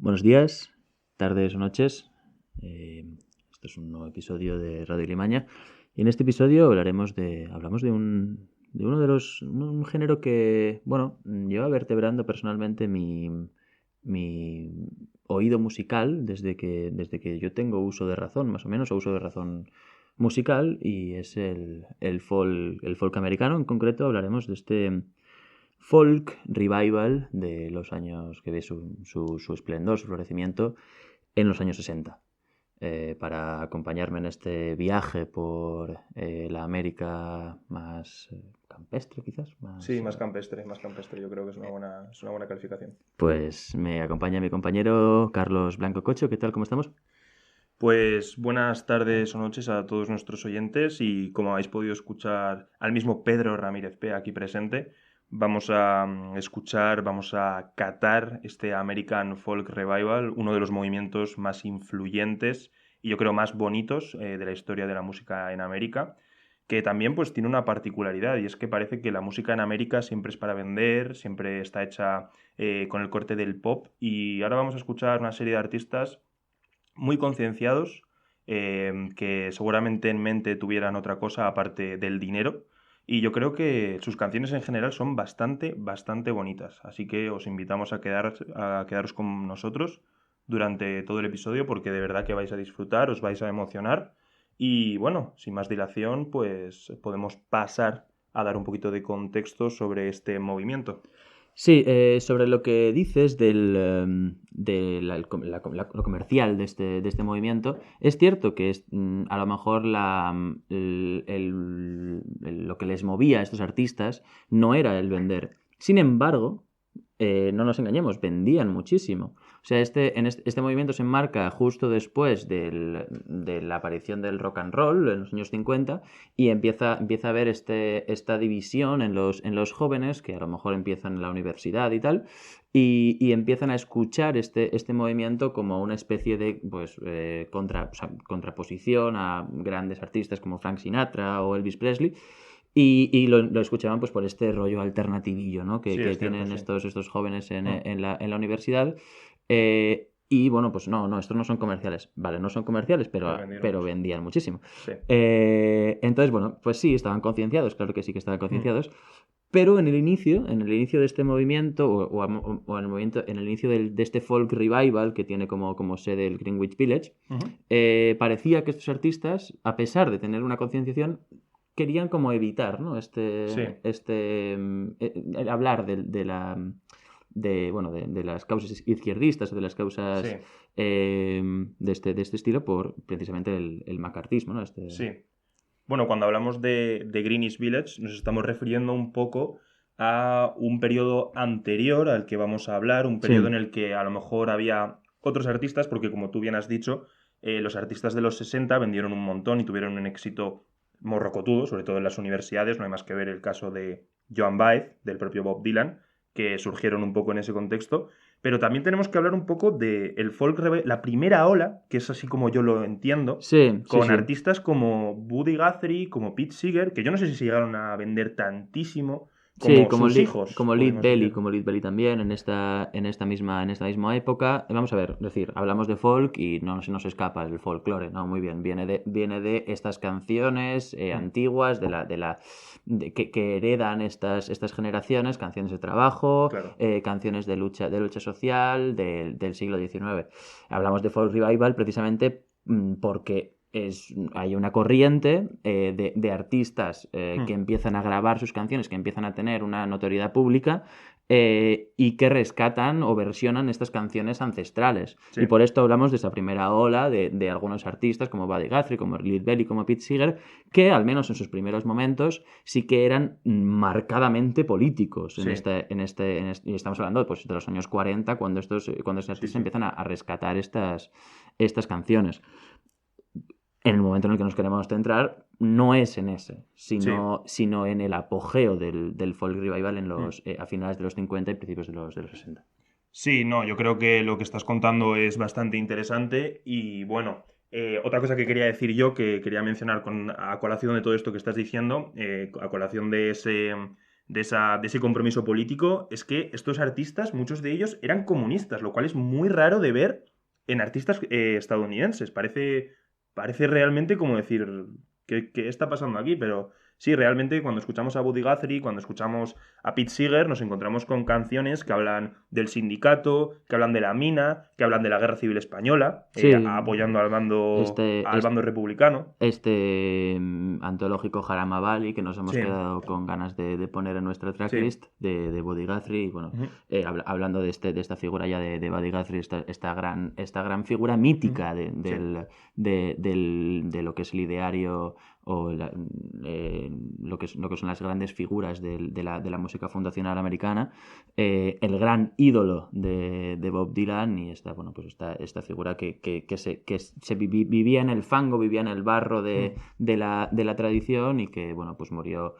Buenos días, tardes o noches. Esto es un nuevo episodio de Radio Limaña. Y en este episodio hablamos de uno de un género que, bueno, lleva vertebrando personalmente mi oído musical desde que yo tengo uso de razón, más o menos, o uso de razón musical, y es el folk americano. En concreto hablaremos de este folk revival de los años que ve su esplendor, su florecimiento en los años 60. Para acompañarme en este viaje por la América más campestre, quizás. Sí, más campestre, yo creo que es una buena calificación. Pues me acompaña mi compañero Carlos Blanco Cocho. ¿Qué tal? ¿Cómo estamos? Pues buenas tardes o noches a todos nuestros oyentes y como habéis podido escuchar al mismo Pedro Ramírez P. aquí presente, vamos a vamos a catar este American Folk Revival, uno de los movimientos más influyentes y yo creo más bonitos de la historia de la música en América, que también pues tiene una particularidad y es que parece que la música en América siempre es para vender, siempre está hecha con el corte del pop y ahora vamos a escuchar una serie de artistas muy concienciados, que seguramente en mente tuvieran otra cosa aparte del dinero. Y yo creo que sus canciones en general son bastante, bastante bonitas. Así que os invitamos a quedaros con nosotros durante todo el episodio porque de verdad que vais a disfrutar, os vais a emocionar. Y bueno, sin más dilación, pues podemos pasar a dar un poquito de contexto sobre este movimiento. Sí, sobre lo que dices lo comercial de este movimiento, es cierto que a lo mejor lo que les movía a estos artistas no era el vender. Sin embargo, no nos engañemos, vendían muchísimo. O sea, este movimiento se enmarca justo después de la aparición del rock and roll en los años 50 y empieza a haber esta división en los jóvenes que a lo mejor empiezan en la universidad y tal, y empiezan a escuchar este movimiento como una especie de pues, contraposición a grandes artistas como Frank Sinatra o Elvis Presley. Y lo escuchaban pues por este rollo alternativillo, ¿no? Sí, que es cierto, tienen sí. estos jóvenes Mm. en la universidad. Y bueno, pues no, estos no son comerciales. Vale, no son comerciales, Pero vendieron pero mucho. vendían muchísimo. Sí. Entonces, bueno, pues sí, estaban concienciados, claro que sí que estaban Mm. concienciados. Pero en el inicio de este movimiento, o en el inicio de este folk revival que tiene como sede el Greenwich Village, Ujú. parecía que estos artistas, a pesar de tener una concienciación, querían como evitar, ¿no? Sí. El hablar de las causas izquierdistas o de las Sí. causas de este estilo por precisamente el macartismo, ¿no? Sí. Bueno, cuando hablamos de Greenwich Village, nos estamos refiriendo un poco a un periodo anterior al que vamos a hablar, un periodo Sí, en el que a lo mejor había otros artistas, porque como tú bien has dicho, los artistas de los 60 vendieron un montón y tuvieron un éxito morrocotudo, sobre todo en las universidades. No hay más que ver el caso de Joan Baez, del propio Bob Dylan, que surgieron un poco en ese contexto. Pero también tenemos que hablar un poco de la primera ola, que es así como yo lo entiendo, sí, sí, con sí. artistas como Buddy Guthrie, como Pete Seeger, que yo no sé si se llegaron a vender tantísimo Sí, como sus hijos, como podemos decir. Lead Belly también en esta misma época. Vamos a ver, es decir, hablamos de folk y no se nos escapa el folclore, ¿no? Muy bien, viene de estas canciones Hmm. antiguas, que heredan estas generaciones, canciones de trabajo, Claro, canciones de lucha social del siglo XIX. Hablamos de folk revival precisamente porque hay una corriente de artistas Hmm. que empiezan a grabar sus canciones, que empiezan a tener una notoriedad pública y que rescatan o versionan estas canciones ancestrales. Sí, Y por esto hablamos de esa primera ola de algunos artistas como Buddy Guthrie, como Lead Belly, como Pete Seeger, que al menos en sus primeros momentos sí que eran marcadamente políticos sí, y estamos hablando pues, de los años 40 cuando estos sí, artistas sí, empiezan a rescatar estas canciones. En el momento en el que nos queremos centrar, no es en ese, sí. sino en el apogeo del folk revival Hmm. a finales de los 50 y principios de los 60. Sí, no, yo creo que lo que estás contando es bastante interesante y bueno, otra cosa que quería decir yo, que quería mencionar a colación de todo esto que estás diciendo, a colación de ese compromiso político, es que estos artistas, muchos de ellos, eran comunistas, lo cual es muy raro de ver en artistas estadounidenses. Parece realmente como decir, ¿qué está pasando aquí? Pero sí, realmente cuando escuchamos a Buddy Guthrie, cuando escuchamos a Pete Seeger, nos encontramos con canciones que hablan del sindicato, que hablan de la mina, que hablan de la Guerra Civil Española, Sí, apoyando al bando republicano. Antológico Jaramabali, que nos hemos Sí. quedado con ganas de poner en nuestra tracklist, de Buddy Guthrie, y bueno, hablando de esta figura ya de Buddy Guthrie, esta gran figura mítica de lo que es el ideario o lo que son las grandes figuras de la música fundacional americana, el gran ídolo de Bob Dylan, y esta figura que se vivía en el fango, vivía en el barro de la tradición, y que bueno, pues murió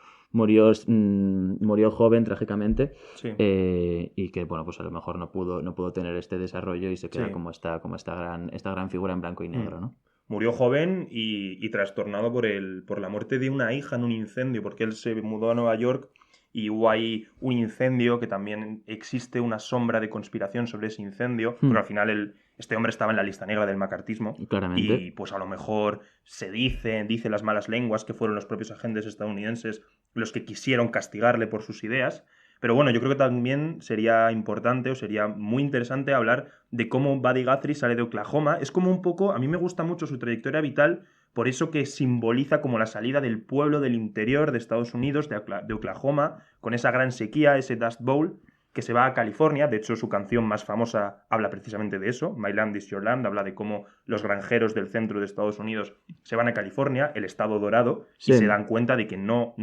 joven, trágicamente, Sí. y que bueno, pues a lo mejor no pudo tener este desarrollo, y se queda como esta gran figura en blanco y negro, ¿no? Murió joven y trastornado por la muerte de una hija en un incendio, porque él se mudó a Nueva York y hubo ahí un incendio, que también existe una sombra de conspiración sobre ese incendio, pero al final este hombre estaba en la lista negra del macartismo. Claramente. Y pues a lo mejor se dice las malas lenguas que fueron los propios agentes estadounidenses los que quisieron castigarle por sus ideas. Pero bueno, yo creo que también sería importante o sería muy interesante hablar de cómo Buddy Guthrie sale de Oklahoma. Es como un poco, a mí me gusta mucho su trayectoria vital, por eso que simboliza como la salida del pueblo del interior de Estados Unidos, de Oklahoma, con esa gran sequía, ese Dust Bowl, que se va a California. De hecho, su canción más famosa habla precisamente de eso, My Land is Your Land, habla de cómo los granjeros del centro de Estados Unidos se van a California, el estado dorado, y se dan cuenta de que no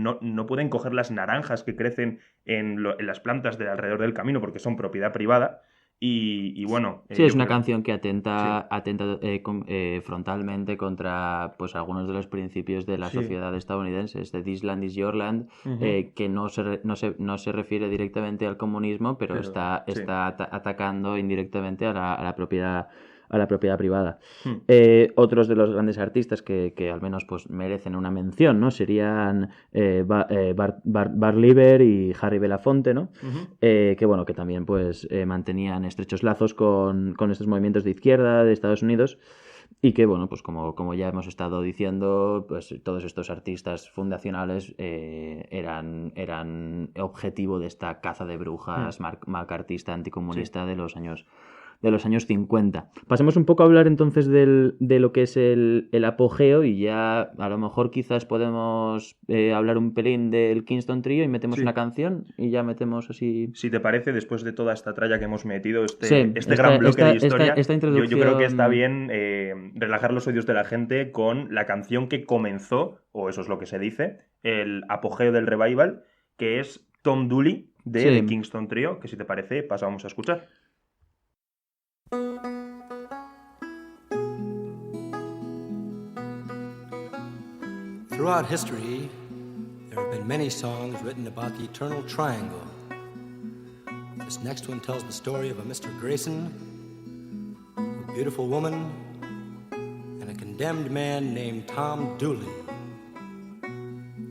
pueden coger las naranjas que crecen en las plantas de alrededor del camino porque son propiedad privada. Y bueno... Sí, es una canción que atenta frontalmente contra pues algunos de los principios de la sociedad estadounidense. This land is your land, que no se refiere directamente al comunismo, pero está atacando indirectamente a la propiedad privada. Otros de los grandes artistas que al menos pues merecen una mención, ¿no? Serían Bart Lever y Harry Belafonte, ¿no? Que también pues mantenían estrechos lazos con estos movimientos de izquierda de Estados Unidos, y que bueno, pues como ya hemos estado diciendo, pues todos estos artistas fundacionales eran objetivo de esta caza de brujas macartista anticomunista de los años 50. Pasemos un poco a hablar entonces de lo que es el apogeo, y ya a lo mejor quizás podemos hablar un pelín del Kingston Trio y metemos una canción, y ya metemos así... Si te parece, después de toda esta tralla que hemos metido, gran bloque de historia, esta introducción... yo creo que está bien relajar los oídos de la gente con la canción que comenzó, o eso es lo que se dice, el apogeo del revival, que es Tom Dooley de The Kingston Trio, que si te parece pasamos a escuchar. Throughout history, there have been many songs written about the eternal triangle. This next one tells the story of a Mr. Grayson, a beautiful woman, and a condemned man named Tom Dooley.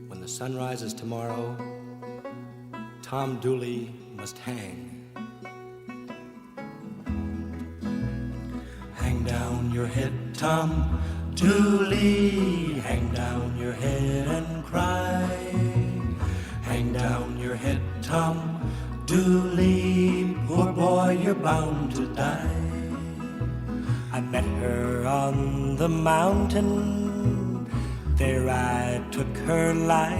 When the sun rises tomorrow, Tom Dooley must hang. Hang down your head, Tom Dooley, hang down your head and cry. Hang down your head, Tom Dooley, poor boy, you're bound to die. I met her on the mountain, there I took her life.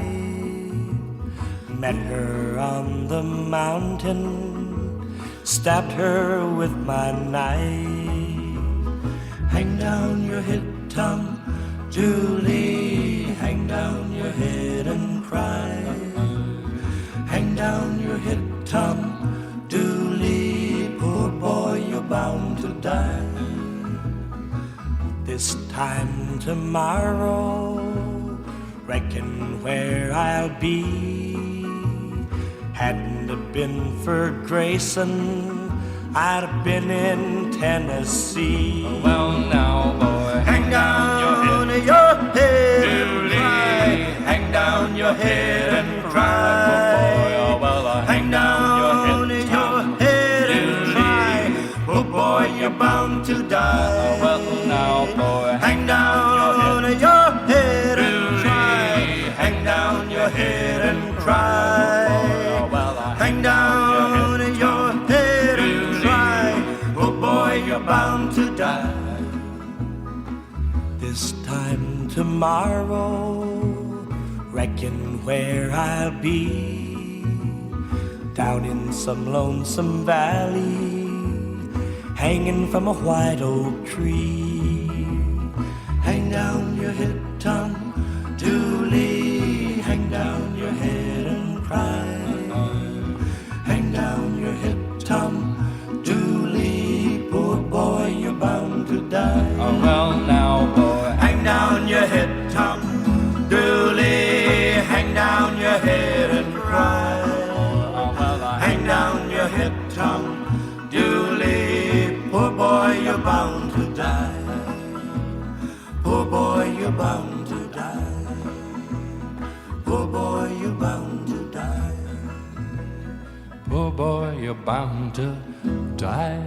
Met her on the mountain, stabbed her with my knife. Hang down your head, Tom Dooley, hang down your head and cry. Hang down your head, Tom Dooley, poor boy, you're bound to die. This time tomorrow, reckon where I'll be. Hadn't it been for Grayson, I'd have been in Tennessee. Oh, well, now, boy, hang down your head and cry. Hang down your head and cry. you're bound to die. Well, now, boy, Hang down your head and cry. Hang down your head and cry. Hang down your head and cry. Oh boy, you're bound to die. This time tomorrow, reckon where I'll be. Down in some lonesome valley, hanging from a white oak tree. Hang down your head, Tom Dooley. Hang down your head and cry. Hang down your head, Tom Dooley. Poor boy, you're bound to die. well, now, boy, Hang down your head, Tom Dooley. Hang down your head and cry. Hang down your head, Tom Dooley. Poor boy, you're bound to die. Poor boy, you're bound to die. Poor boy, you're bound to die. poor boy, you're bound to die.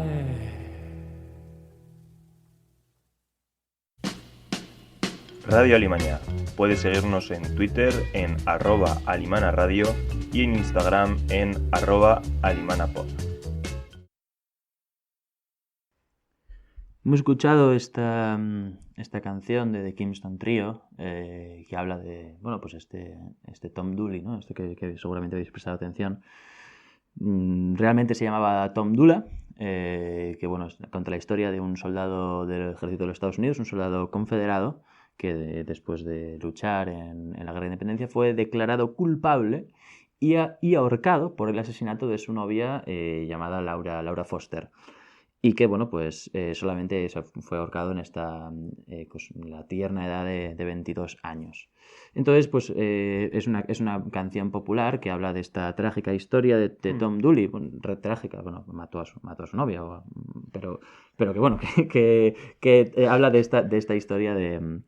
Radio Alimaña. Puedes seguirnos en Twitter en @alimanaradio y en Instagram en @alimanapod. Hemos escuchado esta canción de The Kingston Trio que habla de, bueno, pues este Tom Dooley, ¿no? Este que seguramente habéis prestado atención. Realmente se llamaba Tom Dula, que bueno, cuenta la historia de un soldado del ejército de los Estados Unidos, un soldado confederado, que después de luchar en la Guerra de Independencia fue declarado culpable y ahorcado por el asesinato de su novia llamada Laura Foster. Y que, bueno, pues solamente fue ahorcado en la tierna edad de 22 años. Entonces, pues es una canción popular que habla de esta trágica historia de Tom Dooley. Bueno, trágica, bueno, mató a su novia, pero que, bueno, que habla de esta historia del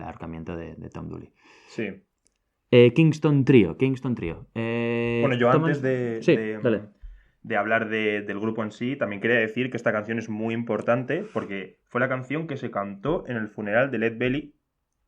ahorcamiento de Tom Dooley. Sí. Kingston Trio. Bueno, yo antes dale. de hablar del grupo en sí, también quería decir que esta canción es muy importante porque fue la canción que se cantó en el funeral de Led Belly,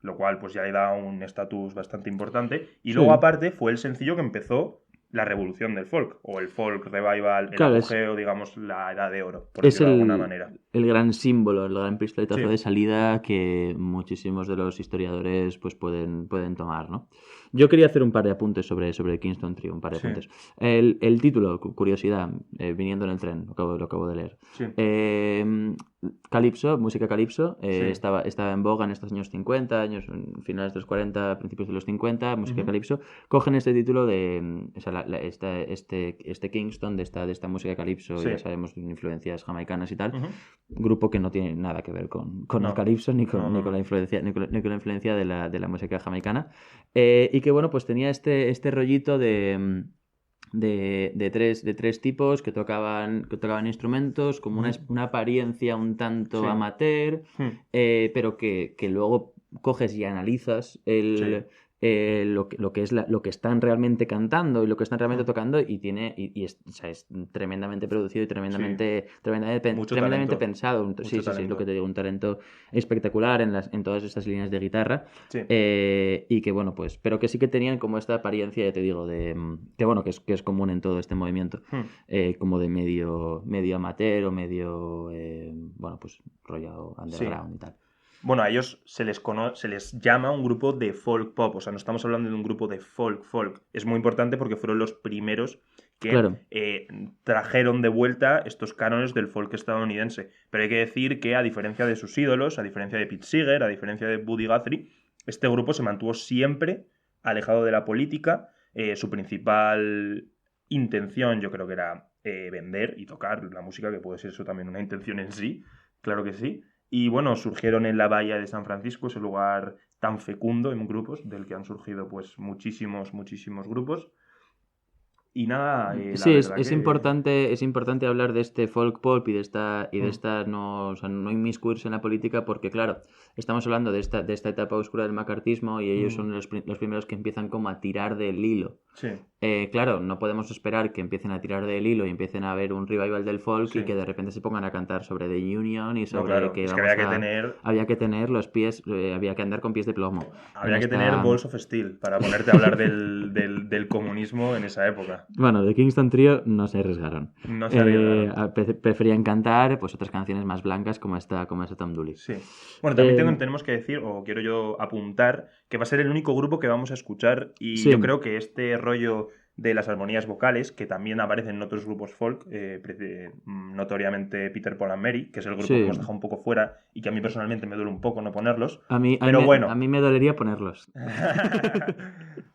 lo cual pues ya le da un estatus bastante importante. Y luego aparte fue el sencillo que empezó la revolución del folk, o el folk revival, el apogeo, digamos, la edad de oro, por decirlo de alguna manera. El gran símbolo, el gran pistoletazo de salida que muchísimos de los historiadores pues pueden tomar, ¿no? Yo quería hacer un par de apuntes sobre Kingston Trio, un par de apuntes. El título, curiosidad, viniendo en el tren, lo acabo de leer. Calipso, música calipso, estaba en boga en estos años 50, finales de los 40, principios de los 50, música calipso. Cogen este título de este Kingston, de esta música calipso, ya sabemos, influencias jamaicanas y tal. Grupo que no tiene nada que ver con el calipso ni con la influencia de la música jamaicana. Y que, bueno, pues tenía este rollito de tres tipos que tocaban instrumentos, como una apariencia un tanto amateur, pero que luego coges y analizas lo que están realmente cantando y lo que están realmente tocando, y es tremendamente producido y tremendamente pensado. Sí, es lo que te digo, un talento espectacular en todas estas líneas de guitarra. Y que, bueno, pues, pero que sí que tenían como esta apariencia, ya te digo, que bueno, que es común en todo este movimiento, como de medio amateur o medio bueno, pues rollo underground y tal. Bueno, a ellos se les llama un grupo de folk pop, o sea, no estamos hablando de un grupo de folk. Es muy importante porque fueron los primeros que trajeron de vuelta estos cánones del folk estadounidense. Pero hay que decir que, a diferencia de sus ídolos, a diferencia de Pete Seeger, a diferencia de Buddy Guthrie, este grupo se mantuvo siempre alejado de la política. Su principal intención, yo creo que era vender y tocar la música, que puede ser eso también una intención en sí, claro que sí. Y bueno, surgieron en la bahía de San Francisco, ese lugar tan fecundo en grupos, del que han surgido pues muchísimos grupos. Y nada, Sí, la es verdad que... importante hablar de este folk pop y de esta no, o sea, no inmiscuirse en la política porque, claro, estamos hablando de esta etapa oscura del macartismo y ellos son los primeros que empiezan como a tirar del hilo. Sí, Claro, no podemos esperar que empiecen a tirar del hilo y empiecen a haber un revival del folk Sí. y que de repente se pongan a cantar sobre The Union y no, sobre claro, que es que vamos había que tener los pies, había que andar con pies de plomo. había en que tener esta- Balls of Steel para ponerte a hablar del comunismo en esa época. Bueno, de Kingston Trio no se arriesgaron. No se arriesgaron. Preferían cantar pues otras canciones más blancas como esta Tom Dooley. Sí. Bueno, también Eh, tenemos que decir, o quiero yo apuntar, que va a ser el único grupo que vamos a escuchar y Sí. yo creo que este rollo de las armonías vocales, que también aparecen en otros grupos folk, notoriamente Peter, Paul and Mary, que es el grupo Sí. que hemos dejado un poco fuera y que a mí personalmente me duele un poco no ponerlos. A mí Pero bueno. a mí me dolería ponerlos.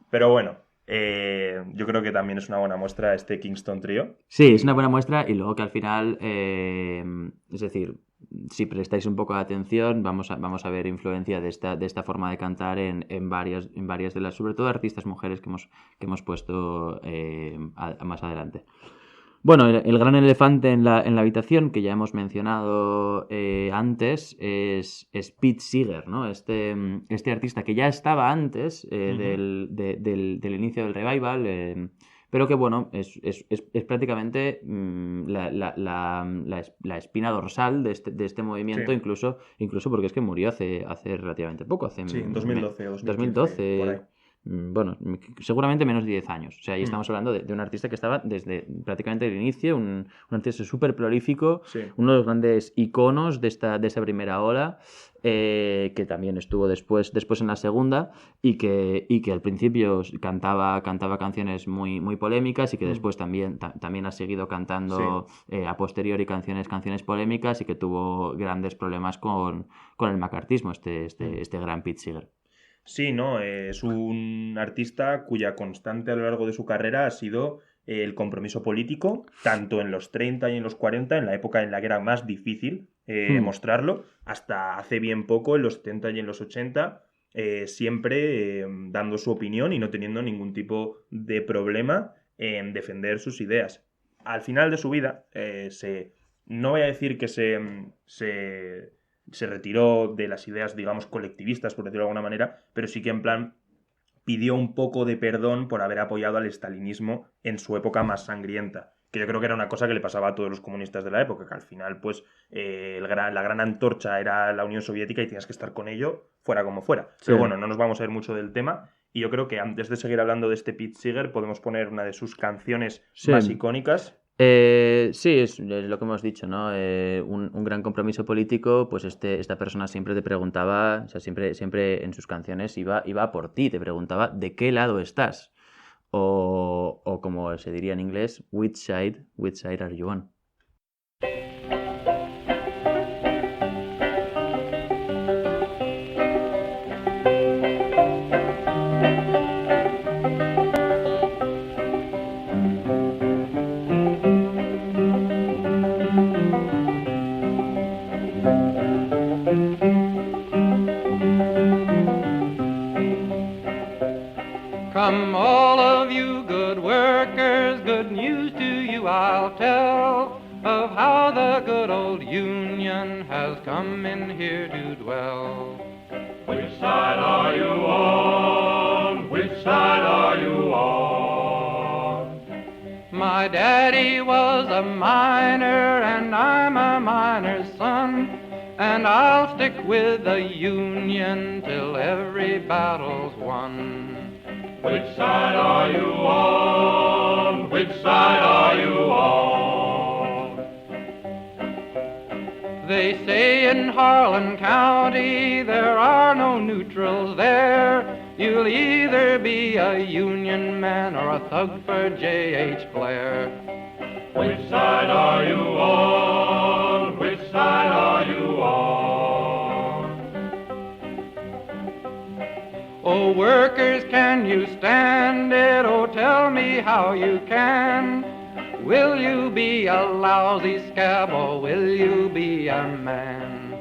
Pero bueno, yo creo que también es una buena muestra este Kingston Trio. Sí, es una buena muestra y luego que al final, es decir, si prestáis un poco de atención, vamos a ver influencia de esta forma de cantar en varias de las, sobre todo artistas mujeres que hemos puesto más adelante. Bueno, el gran elefante en la habitación que ya hemos mencionado antes es Pete Seeger, ¿no? Este artista que ya estaba antes del inicio del revival, pero que bueno, es prácticamente la espina dorsal de este movimiento, Sí. incluso porque es que murió hace relativamente poco, Sí, en 2012 o 2015, 2012. por ahí. Bueno, seguramente menos de 10 años. O sea, ahí estamos hablando de un artista que estaba desde prácticamente el inicio, un artista súper prolífico, Sí. uno de los grandes iconos de esa primera ola, que también estuvo después en la segunda, y que al principio cantaba canciones muy, muy polémicas y que después también ha seguido cantando a posteriori canciones polémicas y que tuvo grandes problemas con el macartismo, este gran Pete Seeger. Sí, ¿no? Es un artista cuya constante a lo largo de su carrera ha sido el compromiso político, tanto en los 30 y en los 40, en la época en la que era más difícil mostrarlo, hasta hace bien poco, en los 70 y en los 80, siempre dando su opinión y no teniendo ningún tipo de problema en defender sus ideas. Al final de su vida, no voy a decir que se retiró de las ideas, digamos, colectivistas, por decirlo de alguna manera, pero sí que en plan pidió un poco de perdón por haber apoyado al estalinismo en su época más sangrienta, que yo creo que era una cosa que le pasaba a todos los comunistas de la época, que al final, pues, la gran antorcha era la Unión Soviética y tenías que estar con ello, fuera como fuera. Sí. Pero bueno, no nos vamos a ir mucho del tema, y yo creo que antes de seguir hablando de este Pete Seeger, podemos poner una de sus canciones más icónicas. Sí, es lo que hemos dicho, ¿no? Un gran compromiso político, pues esta persona siempre te preguntaba, o sea, siempre en sus canciones iba por ti, te preguntaba ¿de qué lado estás? O como se diría en inglés, which side are you on? Come all of you good workers, good news to you I'll tell of how the good old Union has come in here to dwell. Which side are you on? Which side are you on? My daddy was a miner and I'm a miner's son, and I'll stick with the Union till every battle's won. Which side are you on? Which side are you on? They say in Harlan County there are no neutrals there. You'll either be a Union man or a thug for J.H. Blair. Which side are you on? Which side are you on? Oh, workers, can you stand it? Oh, tell me how you can. Will you be a lousy scab or will you be a man?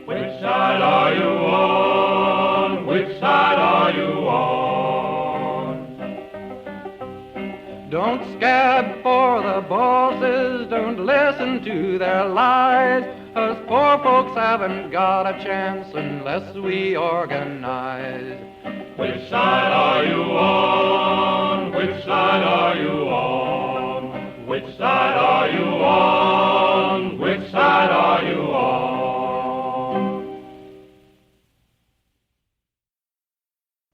Which side are you on? Which side are you on? Don't scab for the bosses, don't listen to their lies. Us poor folks haven't got a chance unless we organize. Which side are you on? Which side are you on? Which side are you on? Which side are you on?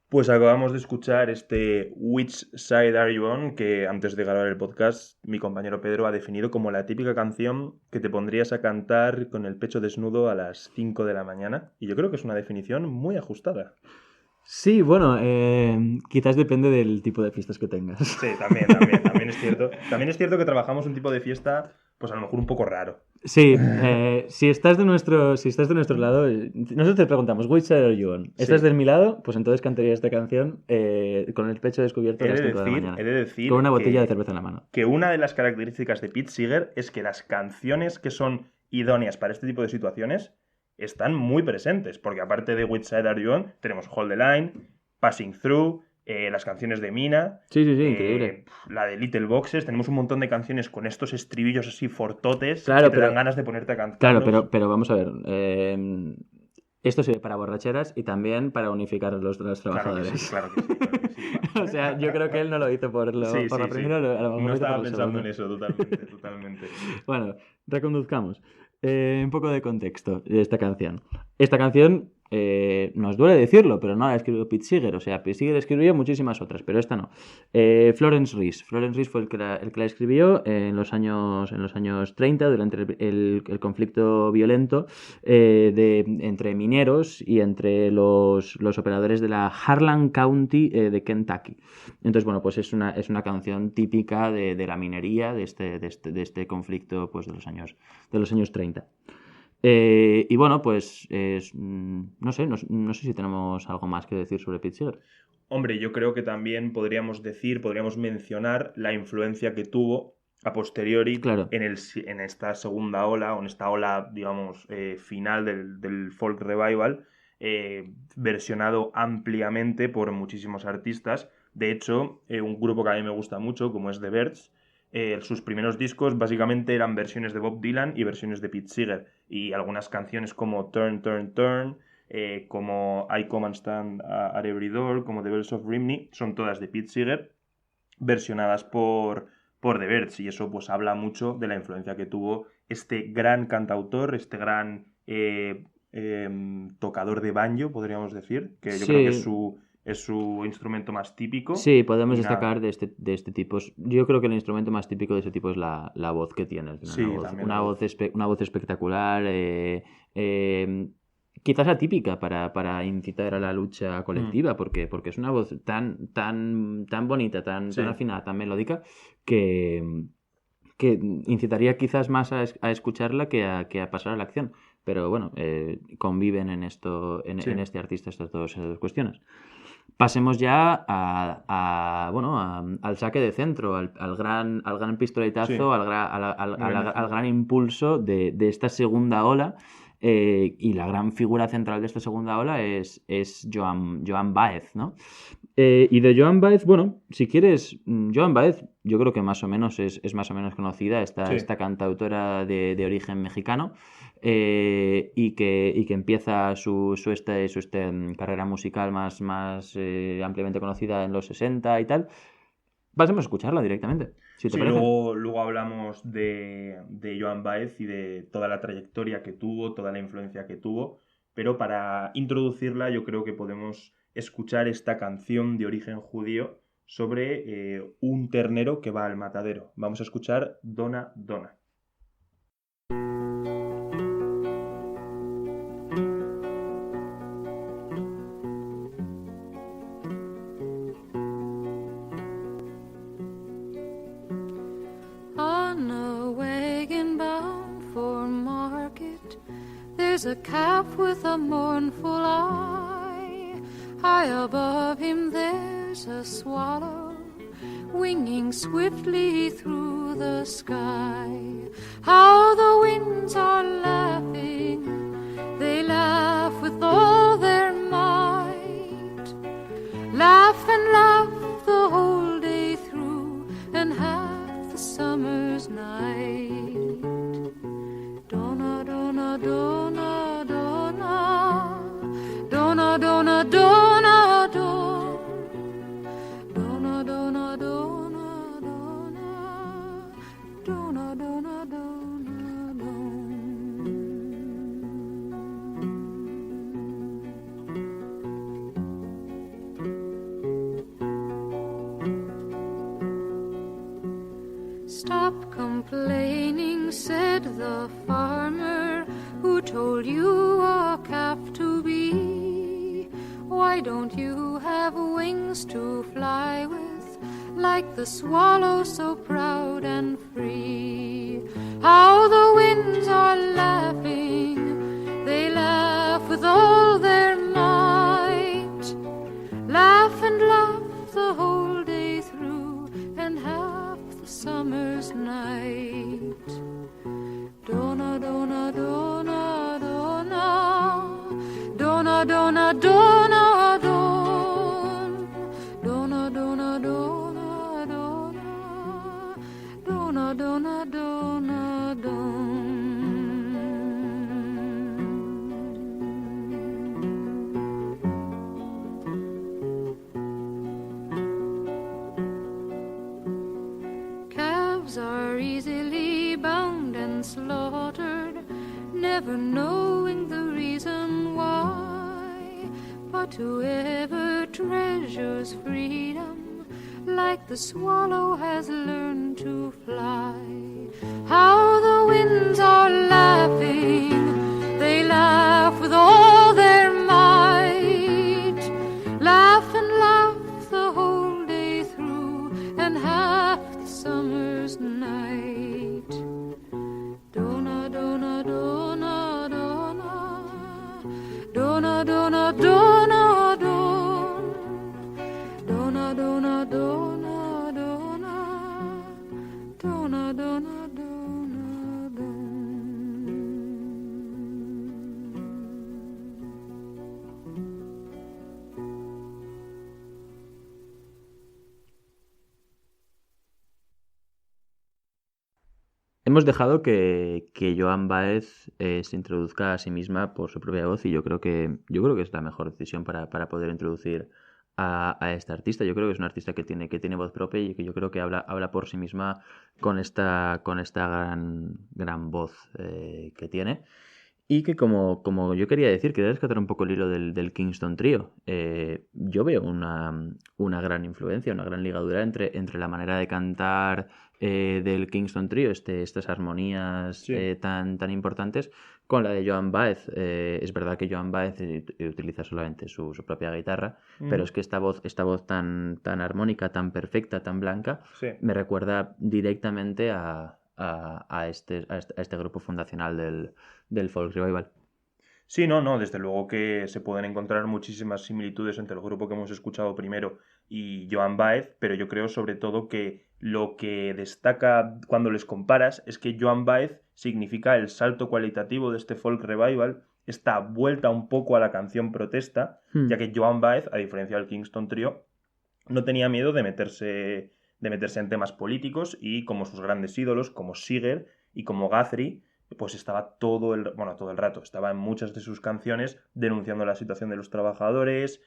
Pues acabamos de escuchar este Which Side Are You On, que antes de grabar el podcast mi compañero Pedro ha definido como la típica canción que te pondrías a cantar con el pecho desnudo a las 5 de la mañana. Y yo creo que es una definición muy ajustada. Sí, bueno, quizás depende del tipo de fiestas que tengas. Sí, también es cierto. También es cierto que trabajamos un tipo de fiesta, pues a lo mejor un poco raro. Sí, si estás de nuestro lado, nosotros te preguntamos, which side are you on? ¿Estás de mi lado? Pues entonces cantaría esta canción con el pecho descubierto a las 5 de la mañana. He de decir con una botella de cerveza en la mano. Que una de las características de Pete Seeger es que las canciones que son idóneas para este tipo de situaciones están muy presentes, porque aparte de Which Side Are You On, tenemos Hold the Line, Passing Through, las canciones de Mina. Sí, increíble. La de Little Boxes, tenemos un montón de canciones con estos estribillos así fortotes claro, que te dan ganas de ponerte a cantar. Claro, pero vamos a ver. Esto sirve para borracheras y también para unificar a los trabajadores. Claro que sí. O sea, yo creo que él no lo hizo por la primera, a lo mejor no lo hizo estaba por la pensando segunda. en eso, totalmente. Bueno, reconduzcamos. Un poco de contexto de esta canción. Esta canción, nos duele decirlo, pero no la escribió Pete Seeger. O sea, Pete Seeger escribió muchísimas otras, pero esta no. Florence Reese fue el que la escribió en los años 30, durante el conflicto violento entre mineros y entre los operadores de la Harlan County de Kentucky. Entonces, bueno, pues es una canción típica de la minería, de este conflicto, pues de los años 30. Y bueno, pues no sé si tenemos algo más que decir sobre Pete Seeger. Hombre, yo creo que también podríamos mencionar la influencia que tuvo a posteriori en esta segunda ola, o en esta ola, digamos, final del folk revival, versionado ampliamente por muchísimos artistas. De hecho, un grupo que a mí me gusta mucho, como es The Byrds, sus primeros discos básicamente eran versiones de Bob Dylan y versiones de Pete Seeger, y algunas canciones como Turn, Turn, Turn, como I Come and Stand at Every Door, como The Bells of Rimney, son todas de Pete Seeger versionadas por The Byrds, y eso pues habla mucho de la influencia que tuvo este gran cantautor, este gran tocador de banjo, podríamos decir, que yo creo que es su instrumento más típico. Sí, podemos destacar de este tipo. Yo creo que el instrumento más típico de ese tipo es la voz que tiene. Una voz espectacular, quizás atípica para incitar a la lucha colectiva, porque es una voz tan bonita, tan afinada, tan melódica, que incitaría quizás más a escucharla que a pasar a la acción. Pero bueno, conviven en este artista estas dos cuestiones. Pasemos ya al saque de centro, al gran pistoletazo, al gran impulso de esta segunda ola, y la gran figura central de esta segunda ola es Joan Baez, ¿no? Y de Joan Baez, bueno, si quieres, Joan Baez yo creo que más o menos es más o menos conocida, esta cantautora de origen mexicano, y que empieza su carrera musical más ampliamente conocida en los 60 y tal. Pasemos a escucharla directamente, si te parece. Luego hablamos de Joan Baez y de toda la trayectoria que tuvo, toda la influencia que tuvo, pero para introducirla yo creo que podemos escuchar esta canción de origen judío sobre un ternero que va al matadero. Vamos a escuchar Dona Dona. There's a calf with a mournful eye. High above him there's a swallow winging swiftly through the sky. How the winds are laughing, they laugh with all their might. Laugh and laugh the whole day through, and complaining, said the farmer who told you a calf to be. Why don't you have wings to fly with, like the swallow so proud and free? How the winds are laughing, they laugh with all their might. Laugh and laugh the whole day through, and half the summer's night. Dona, dona, dona, dona, dona, dona, dona, don, dona, dona, dona, dona, dona, dona, dona, don. Calves are easily bound and slaughtered, never knowing the reason why. But whoever treasures freedom, like the swallow has learned to fly. How the winds are laughing, they laugh with all their might. Laugh and laugh the whole day through, and half the summer's night. Dona, dona, dona, dona, dona, dona, dona, don, dona, dona, dona, dona, dona, dona, dona, don. Hemos dejado que Joan Baez se introduzca a sí misma por su propia voz y yo creo que es la mejor decisión para poder introducir a esta artista. Yo creo que es una artista que tiene voz propia y que yo creo que habla por sí misma con esta gran voz que tiene. Y que como yo quería decir, quería rescatar un poco el hilo del Kingston Trio. Yo veo una gran influencia, una gran ligadura entre la manera de cantar del Kingston Trio, estas armonías Sí. tan importantes, con la de Joan Baez. Es verdad que Joan Baez utiliza solamente su propia guitarra, pero es que esta voz tan armónica, tan perfecta, tan blanca, Sí. me recuerda directamente a este grupo fundacional del folk revival. Sí, no, desde luego que se pueden encontrar muchísimas similitudes entre el grupo que hemos escuchado primero y Joan Baez, pero yo creo sobre todo que lo que destaca cuando les comparas es que Joan Baez significa el salto cualitativo de este folk revival, esta vuelta un poco a la canción protesta, ya que Joan Baez, a diferencia del Kingston Trio, no tenía miedo de meterse en temas políticos y como sus grandes ídolos, como Seeger y como Guthrie, pues estaba todo el rato, estaba en muchas de sus canciones denunciando la situación de los trabajadores,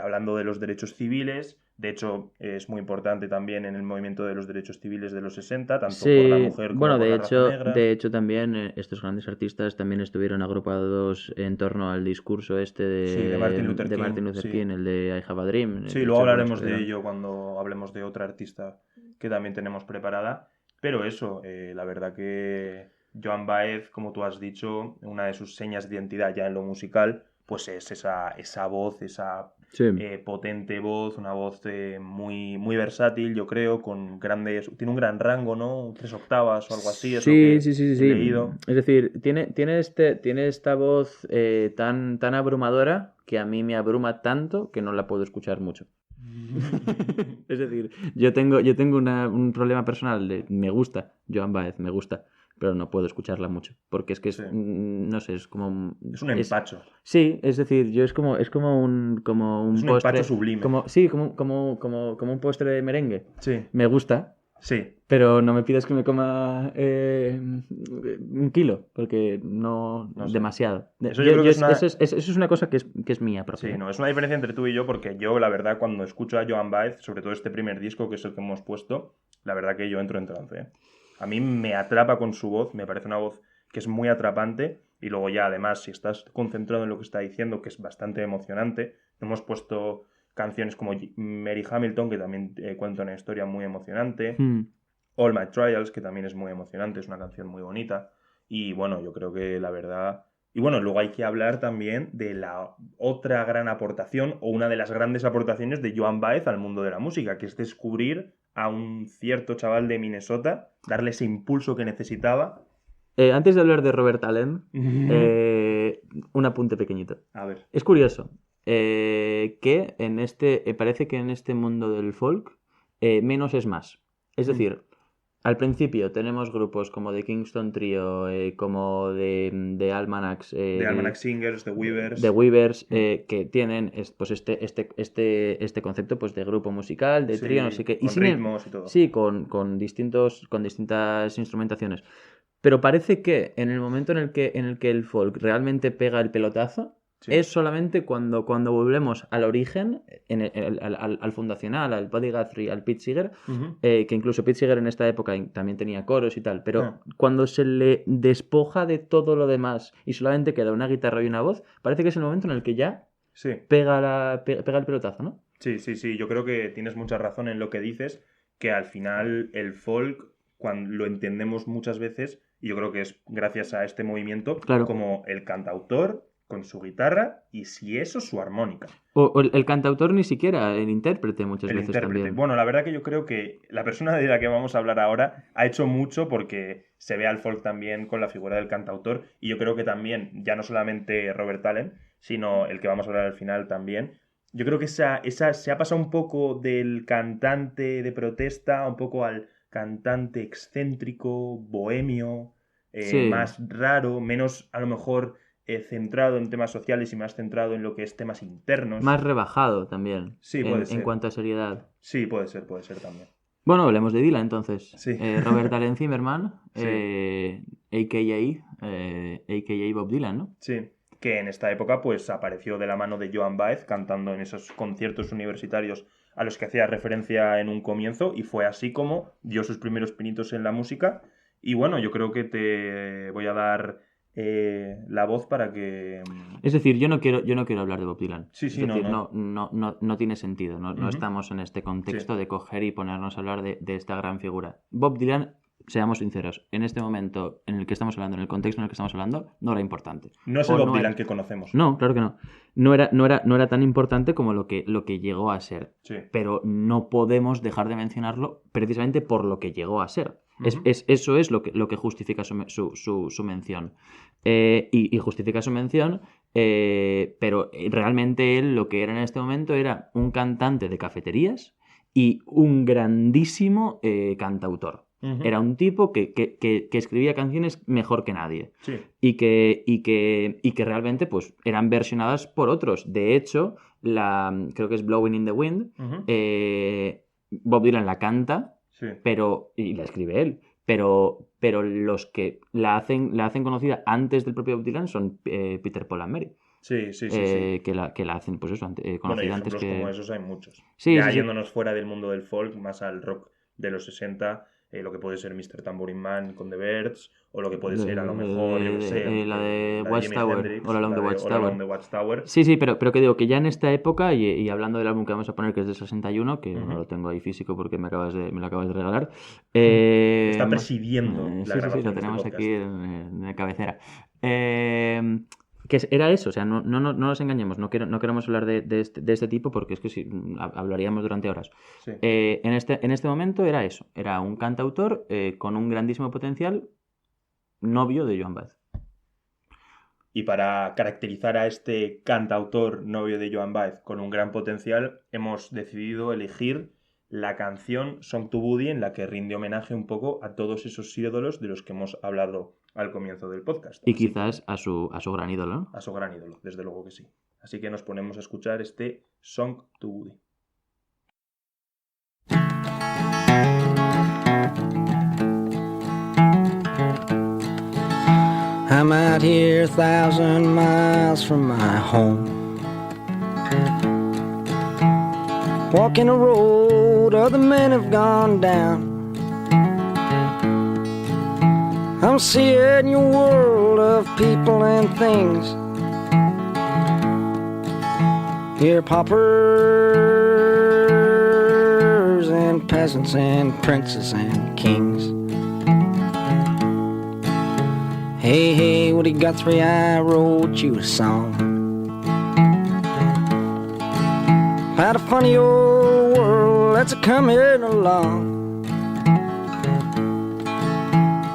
hablando de los derechos civiles. De hecho, es muy importante también en el movimiento de los derechos civiles de los 60, tanto por la mujer como por la raza negra. De hecho también estos grandes artistas también estuvieron agrupados en torno al discurso de Martin Luther King, Martin Luther sí. King, el de I Have a Dream. Sí, luego hablaremos de ello cuando hablemos de otra artista que también tenemos preparada. Pero eso, la verdad que Joan Baez, como tú has dicho, una de sus señas de identidad ya en lo musical, pues es esa voz, esa potente voz, una voz muy, muy versátil, yo creo, tiene un gran rango, ¿no? 3 octavas o algo así, es lo que he leído. Es decir, tiene esta voz tan abrumadora que a mí me abruma tanto que no la puedo escuchar mucho. Es decir, yo tengo un problema personal me gusta Joan Baez, me gusta, pero no puedo escucharla mucho porque es que no sé, es como es un empacho. Sí, es decir, yo es como un es un postre, empacho sublime. como un postre de merengue. Sí. Me gusta. Sí. Pero no me pidas que me coma 1 kilo, porque no sé. Demasiado. Eso es una cosa que es mía propia. Sí, no, es una diferencia entre tú y yo, porque yo, la verdad, cuando escucho a Joan Baez, sobre todo este primer disco, que es el que hemos puesto, la verdad que yo entro en trance, ¿eh? A mí me atrapa con su voz, me parece una voz que es muy atrapante, y luego ya, además, si estás concentrado en lo que está diciendo, que es bastante emocionante, hemos puesto canciones como Mary Hamilton, que también cuenta una historia muy emocionante. All My Trials, que también es muy emocionante, es una canción muy bonita. Y bueno, yo creo que la verdad... Y bueno, luego hay que hablar también de la otra gran aportación, o una de las grandes aportaciones de Joan Baez al mundo de la música, que es descubrir a un cierto chaval de Minnesota, darle ese impulso que necesitaba. Antes de hablar de Robert Allen, un apunte pequeñito. A ver. Es curioso que parece que en este mundo del folk menos es más. Es decir, al principio tenemos grupos como The Kingston Trio, como de Almanacs, De Almanac Singers, The Weavers. The Weavers, que tienen pues este concepto pues de grupo musical, de trío, no sé qué. Con ritmos y todo. Sí, con distintas instrumentaciones. Pero parece que en el momento en el que el folk realmente pega el pelotazo, es solamente cuando volvemos al origen, al fundacional, al Buddy Guthrie, al Pete Seeger, que incluso Pete Seeger en esta época también tenía coros y tal, pero cuando se le despoja de todo lo demás y solamente queda una guitarra y una voz, parece que es el momento en el que ya pega el pelotazo, ¿no? Sí, yo creo que tienes mucha razón en lo que dices, que al final el folk, cuando lo entendemos muchas veces, y yo creo que es gracias a este movimiento, como el cantautor con su guitarra y, si eso, su armónica. O el cantautor ni siquiera, el intérprete muchas veces también. Bueno, la verdad que yo creo que la persona de la que vamos a hablar ahora ha hecho mucho porque se ve al folk también con la figura del cantautor, y yo creo que también, ya no solamente Robert Allen, sino el que vamos a hablar al final también, yo creo que esa se ha pasado un poco del cantante de protesta un poco al cantante excéntrico, bohemio, más raro, menos a lo mejor centrado en temas sociales y más centrado en lo que es temas internos. Más rebajado también. Sí, puede ser. En cuanto a seriedad. Sí, puede ser también. Bueno, hablemos de Dylan entonces. Sí. Robert Allen Zimmerman, a.k.a. Bob Dylan, ¿no? Sí, que en esta época pues apareció de la mano de Joan Baez cantando en esos conciertos universitarios a los que hacía referencia en un comienzo, y fue así como dio sus primeros pinitos en la música. Y bueno, yo creo que te voy a dar la voz para que... Es decir, yo no quiero hablar de Bob Dylan. Sí, es decir, no. No tiene sentido. No estamos en este contexto de coger y ponernos a hablar de esta gran figura. Bob Dylan, seamos sinceros, en este momento en el que estamos hablando, en el contexto en el que estamos hablando, no era importante. No es el Bob Dylan que conocemos. No, claro que no. No era tan importante como lo que llegó a ser. Sí. Pero no podemos dejar de mencionarlo precisamente por lo que llegó a ser. Eso es lo que justifica su mención. Y justifica su mención, pero realmente él lo que era en este momento era un cantante de cafeterías y un grandísimo cantautor. Era un tipo que escribía canciones mejor que nadie. Sí. Y que realmente pues eran versionadas por otros. De hecho, creo que es Blowing in the Wind, Bob Dylan la canta. Sí. Y la escribe él, pero los que la hacen conocida antes del propio Bob Dylan son Peter, Paul and Mary. Sí. Que la hacen, pues eso, conocida antes que... como esos hay muchos. Sí, yéndonos fuera del mundo del folk, más al rock de los 60, lo que puede ser Mr. Tambourine Man con The Byrds, o lo que puede ser a lo mejor, yo que sé, la de Watchtower, All Along the Watchtower. Sí, pero que digo que ya en esta época, y hablando del álbum que vamos a poner, que es del 61, que no lo tengo ahí físico porque me lo acabas de regalar. Está presidiendo la grabación. Sí, lo tenemos aquí en la cabecera. Que era eso, o sea, no nos engañemos, no queremos hablar de este tipo porque es que sí, hablaríamos durante horas. Sí. En este momento era eso, era un cantautor con un grandísimo potencial, novio de Joan Baez. Y para caracterizar a este cantautor novio de Joan Baez con un gran potencial, hemos decidido elegir la canción Song to Woody, en la que rinde homenaje un poco a todos esos ídolos de los que hemos hablado al comienzo del podcast. Y quizás a su gran ídolo, ¿no? A su gran ídolo, desde luego que sí. Así que nos ponemos a escuchar este Song to Woody. I'm out here 1,000 miles from my home, walking a road other men have gone down. I'm seeing your world of people and things. Here paupers and peasants and princes and kings. Hey, hey, Woody Guthrie, I wrote you a song about a funny old world that's a-coming along.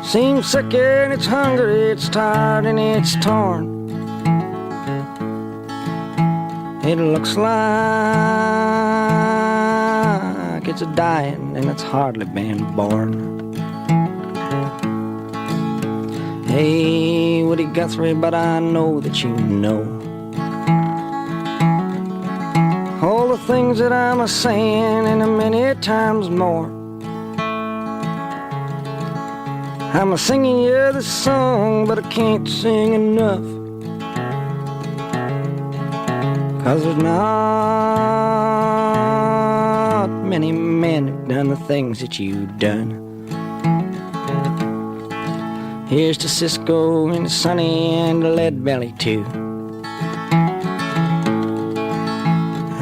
Seems sick and it's hungry, it's tired and it's torn. It looks like it's a-dying and it's hardly been born. Hey, Woody Guthrie, but I know that you know all the things that I'm a-saying and a-many times more. I'm a-singing you this song, but I can't sing enough, 'cause there's not many men who've done the things that you've done. Here's to Cisco and to Sonny and to Lead Belly too,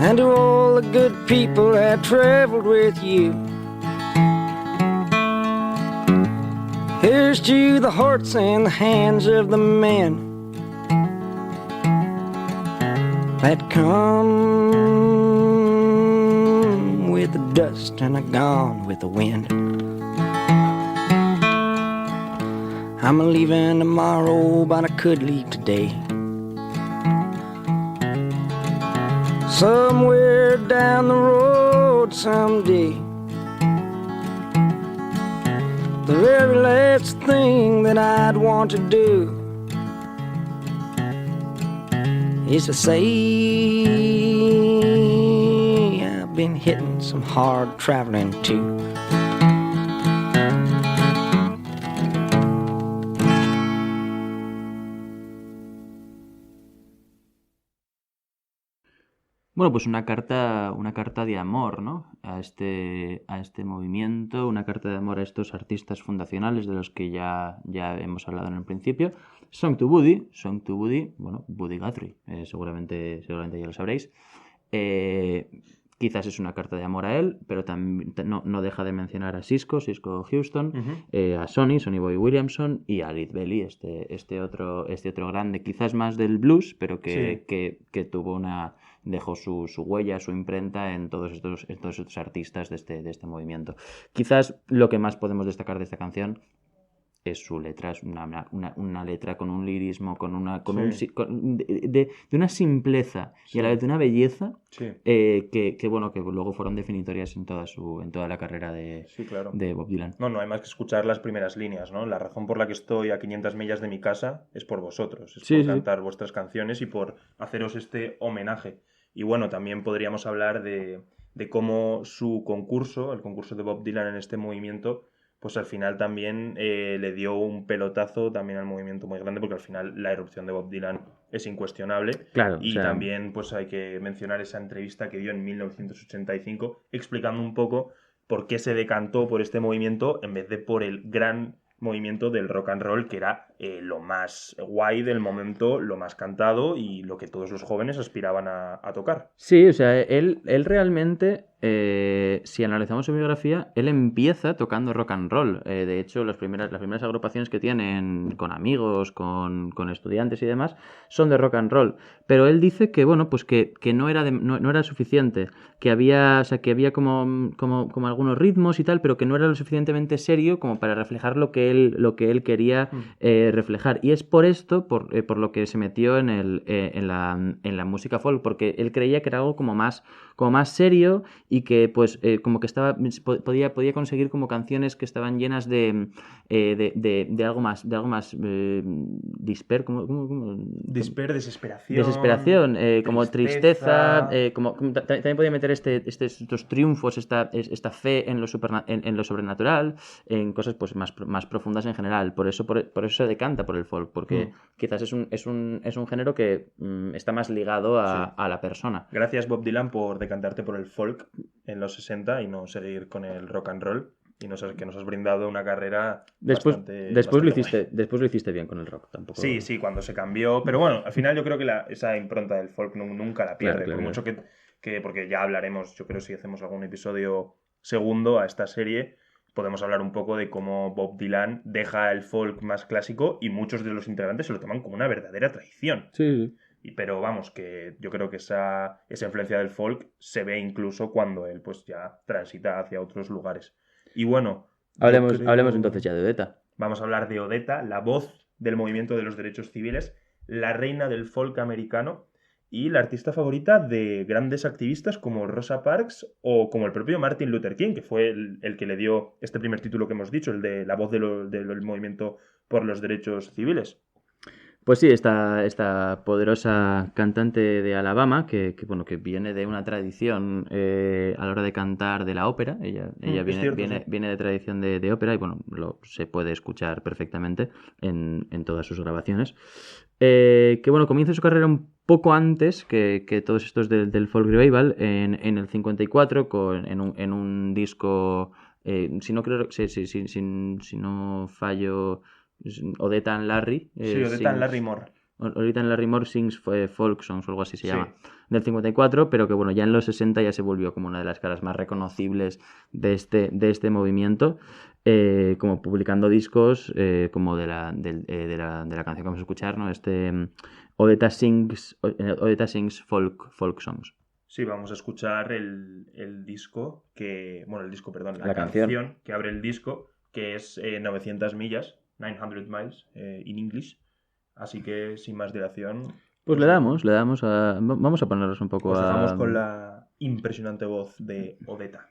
and to all the good people that traveled with you. Here's to the hearts and the hands of the men that come with the dust and are gone with the wind. I'm a-leaving tomorrow, but I could leave today. Somewhere down the road someday. The very last thing that I'd want to do is to say I've been hitting some hard traveling too. Bueno, pues una carta de amor, ¿no? A este movimiento, una carta de amor a estos artistas fundacionales de los que ya hemos hablado en el principio. Song to Woody, bueno, Woody Guthrie, seguramente ya lo sabréis. Quizás es una carta de amor a él, pero también no deja de mencionar a Cisco Houston, a Sonny Boy Williamson y a Lead Belly, este otro grande, quizás más del blues, pero que dejó su huella, su imprenta en todos estos artistas de este movimiento. Quizás lo que más podemos destacar de esta canción es su letra, es una letra con un lirismo, de una simpleza y a la vez de una belleza que luego fueron definitorias en toda la carrera de Bob Dylan. No hay más que escuchar las primeras líneas, ¿no? La razón por la que estoy a 500 millas de mi casa es por vosotros, por cantar vuestras canciones y por haceros este homenaje. Y bueno, también podríamos hablar de cómo su concurso, el concurso de Bob Dylan en este movimiento, pues al final también le dio un pelotazo también al movimiento muy grande, porque al final la irrupción de Bob Dylan es incuestionable. Claro, y también pues hay que mencionar esa entrevista que dio en 1985 explicando un poco por qué se decantó por este movimiento en vez de por el gran movimiento del rock and roll, que era lo más guay del momento, lo más cantado y lo que todos los jóvenes aspiraban a tocar. Sí, o sea, él realmente, si analizamos su biografía, él empieza tocando rock and roll. De hecho, las primeras agrupaciones que tienen con amigos, con estudiantes y demás, son de rock and roll. Pero él dice que, bueno, pues que no era suficiente, que había como algunos ritmos y tal, pero que no era lo suficientemente serio como para reflejar lo que él quería reflejar. Y es por esto, por lo que se metió en la música folk, porque él creía que era algo como más serio y que pues como que podía conseguir como canciones que estaban llenas de algo más desesperación, como tristeza, también podía meter estos triunfos, esta fe en lo sobrenatural, en cosas pues más profundas en general. Por eso se decanta por el folk, porque quizás es un género que está más ligado a la persona. Gracias, Bob Dylan, por decantarte por el folk en los 60 y no seguir con el rock and roll, y que nos has brindado una carrera después bastante lo hiciste bien con el rock tampoco. Sí, cuando se cambió, pero bueno, al final yo creo que esa impronta del folk nunca la pierde, claro. Mucho que porque ya hablaremos, yo creo, si hacemos algún episodio segundo a esta serie, podemos hablar un poco de cómo Bob Dylan deja el folk más clásico y muchos de los integrantes se lo toman como una verdadera traición. Sí. Pero vamos, que yo creo que esa influencia del folk se ve incluso cuando él pues ya transita hacia otros lugares. Y bueno... Hablemos entonces ya de Odetta. Vamos a hablar de Odetta, la voz del movimiento de los derechos civiles, la reina del folk americano y la artista favorita de grandes activistas como Rosa Parks o como el propio Martin Luther King, que fue el que le dio este primer título que hemos dicho, el de la voz del movimiento por los derechos civiles. Pues sí, esta poderosa cantante de Alabama, que viene de una tradición a la hora de cantar de la ópera. Ella viene de tradición de ópera y bueno, se puede escuchar perfectamente en todas sus grabaciones. Comienza su carrera un poco antes que todos estos del folk revival, en el 54, en un disco, si no fallo... Odetta and Larry. Odetta and Larry Moore. Odetta and Larry Moore Sings Folk Songs o algo así se llama. Del 54, pero que bueno, ya en los 60 ya se volvió como una de las caras más reconocibles de este movimiento, como publicando discos como de la canción que vamos a escuchar, ¿no? Odetta Sings Folk Songs. Sí, vamos a escuchar el disco la canción que abre el disco, que es 900 millas. 900 miles in English. Así que, sin más dilación... Pues vamos a ponernos un poco dejamos con la impresionante voz de Odetta.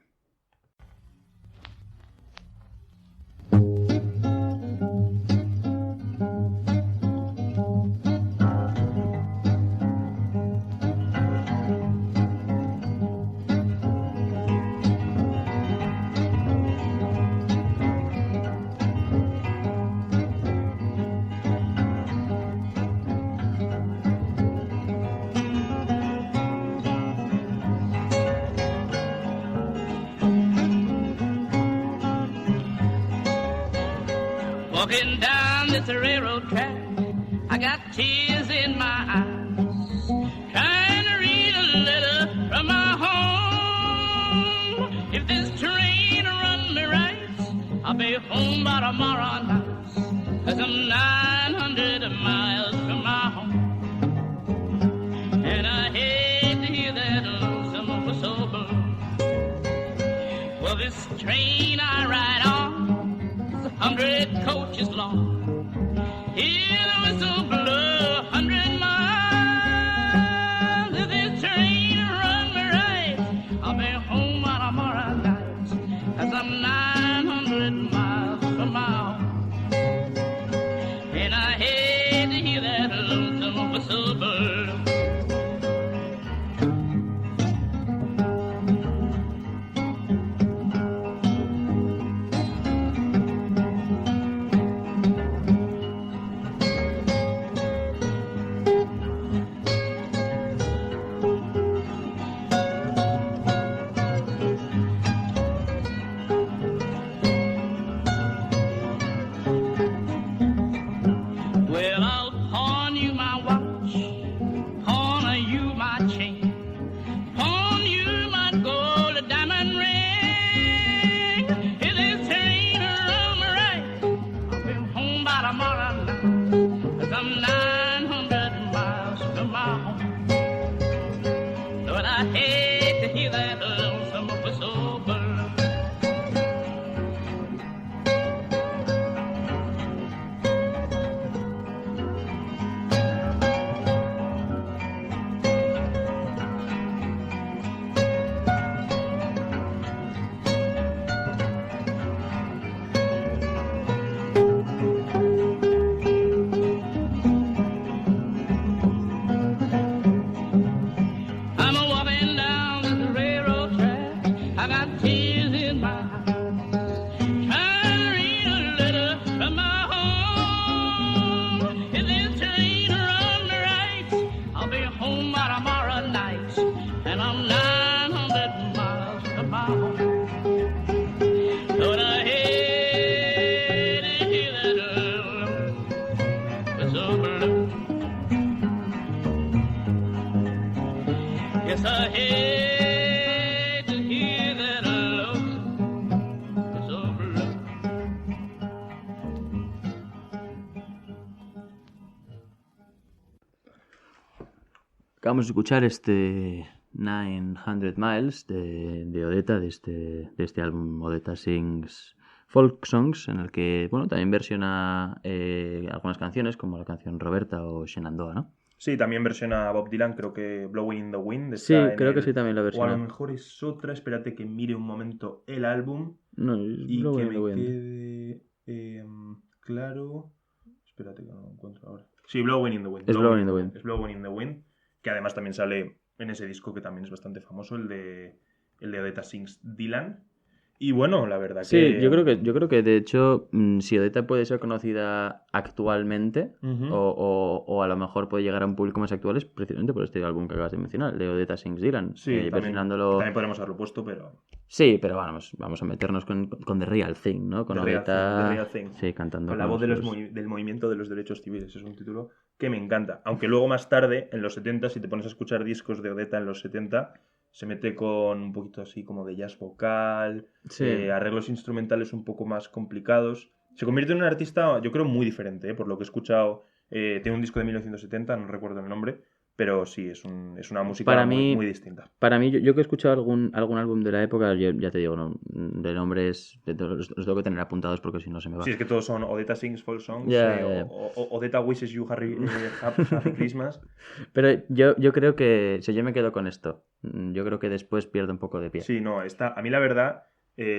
Walking down this railroad track, I got tears in my eyes, trying to read a letter from my home. If this train run me right, I'll be home by tomorrow night, 'cause I'm 900 miles from my home. And I hate to hear that lonesome whistle blow. Well, this train I ride on 100 coaches long. Hear the whistle blow 100 miles. If this train run me right, I'll be home on tomorrow night, 'cause I'm 900 miles from my home. And I hate to hear that lonesome whistle blow. Yes, I hate to hear that Acabamos de escuchar este 900 Miles de Odetta, de este álbum Odetta Sings Folk Songs, en el que, bueno, también versiona algunas canciones, como la canción Roberta o Shenandoah, ¿no? Sí, también versiona Bob Dylan, creo que Blowing in the Wind. Sí, está en creo que el- sí también la O a versiona. lo mejor es otra, espérate que mire un momento el álbum No, es y Blowing que in the me Wind. quede claro. Espérate que no lo encuentro ahora. Sí, Blowing in the Wind. Es Blowing in the Wind. Es Blowing in the Wind, que además también sale en ese disco que también es bastante famoso, el de Odetta Sings Dylan. Y bueno, la verdad Sí, que... yo creo que de hecho, si Odetta puede ser conocida actualmente, Ujú. o a lo mejor puede llegar a un público más actual, es precisamente por este álbum que acabas de mencionar, el de Odetta Sings Dylan. Sí, también, versionándolo... también podremos haberlo puesto, pero... Sí, pero vamos a meternos con The Real Thing, ¿no? Con The Real Odetta... Thing, The Real Thing. Sí, cantando Con la con voz de sus- del movimiento de los derechos civiles. Es un título que me encanta. Aunque luego más tarde, en los 70, si te pones a escuchar discos de Odetta en los 70, se mete con un poquito así como de jazz vocal, Sí. arreglos instrumentales un poco más complicados. Se convierte en un artista, yo creo, muy diferente, por lo que he escuchado. Tiene un disco de 1970, no recuerdo el nombre, pero sí, es una música Para muy, mí- muy distinta. Para mí, yo que he escuchado algún álbum de la época, ya te digo, no, de nombres los tengo que tener apuntados porque si no se me va. Sí, es que todos son Odetta Sings Folk Songs, Ya, ya. o Odetta Wishes You Happy Christmas. Pero yo creo que, si yo me quedo con esto, yo creo que después pierdo un poco de pie. Sí, no, a mí la verdad,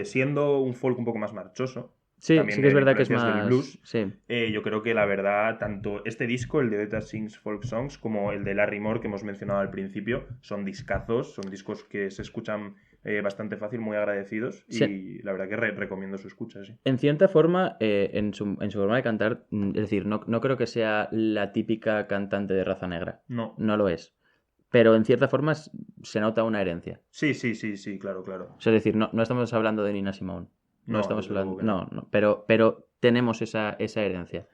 siendo un folk un poco más marchoso, Sí, también sí que es de verdad que es influencias del más... blues. Sí. yo creo que la verdad, tanto este disco, el de Odetta Sings Folk Songs, como el de Larry Moore que hemos mencionado al principio, son discazos, son discos que se escuchan bastante fácil, muy agradecidos, y Sí. la verdad que recomiendo su escucha, sí. En cierta forma, en su forma de cantar, es decir, no creo que sea la típica cantante de raza negra. No. No lo es. Pero en cierta forma se nota una herencia. Sí, claro. O sea, es decir, no estamos hablando de Nina Simone. No, No, estamos desde hablando. luego que No, pero tenemos esa herencia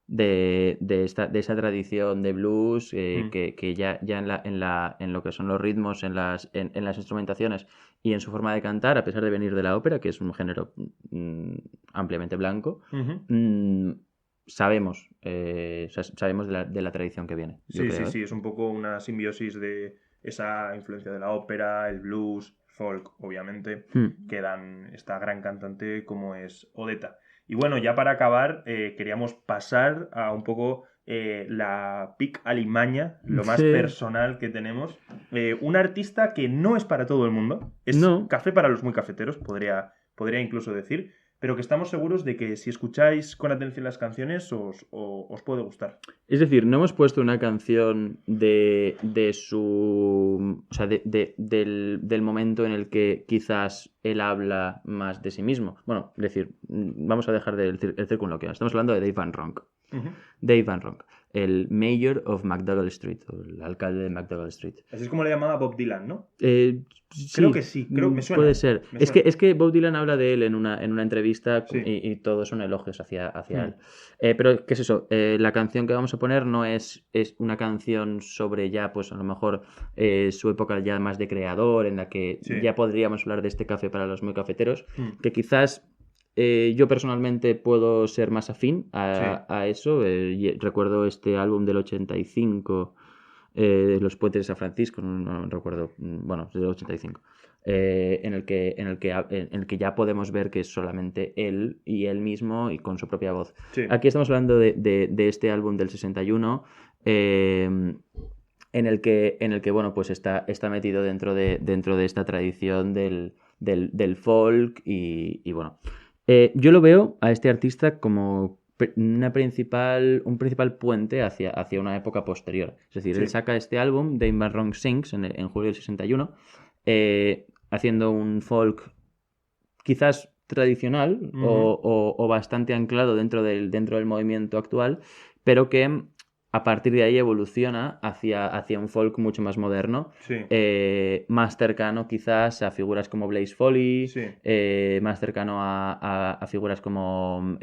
de esa tradición de blues que ya en lo que son los ritmos, en las instrumentaciones y en su forma de cantar, a pesar de venir de la ópera, que es un género ampliamente blanco, Ujú. sabemos de la tradición que viene. yo Sí, creo, ¿eh? sí, es un poco una simbiosis de esa influencia de la ópera, el blues, folk, obviamente, que dan esta gran cantante como es Odetta. Y bueno, ya para acabar, queríamos pasar a un poco la pic alimaña, lo más Sí. personal que tenemos. Un artista que no es para todo el mundo, es No. café para los muy cafeteros, podría incluso decir, pero que estamos seguros de que si escucháis con atención las canciones os puede gustar. Es decir, no hemos puesto una canción de su... O sea, del momento en el que quizás él habla más de sí mismo. Bueno, es decir, vamos a dejar el circunloquio. Estamos hablando de Dave Van Ronk. Ujú. Dave Van Ronk, el Mayor of McDougall Street, o el alcalde de McDougall Street. Así es como le llamaba Bob Dylan, ¿no? Sí, Creo que sí, creo que me suena. Puede ser. Me Es suena. que Bob Dylan habla de él en una entrevista Sí. y todos son elogios hacia Mm. él. Pero, ¿qué es eso? La canción que vamos a poner no es una canción sobre ya, pues a lo mejor su época ya más de creador, en la que Sí. ya podríamos hablar de este café para los muy cafeteros, Mm. que quizás yo personalmente puedo ser más afín a eso. Recuerdo este álbum del 85, Los Puentes de San Francisco, no recuerdo, bueno, del 85, en el que ya podemos ver que es solamente él y él mismo y con su propia voz. Sí. Aquí estamos hablando de este álbum del 61, en el que bueno, pues está metido dentro de esta tradición del folk y bueno. Yo lo veo a este artista como un principal puente hacia una época posterior. Es decir, Sí. él saca este álbum, Dave Van Ronk Sings, en julio del 61, haciendo un folk quizás tradicional Ujú. o bastante anclado dentro del movimiento actual, pero que a partir de ahí evoluciona hacia un folk mucho más moderno, Sí. más cercano quizás a figuras como Blaze Foley, Sí. más cercano a figuras como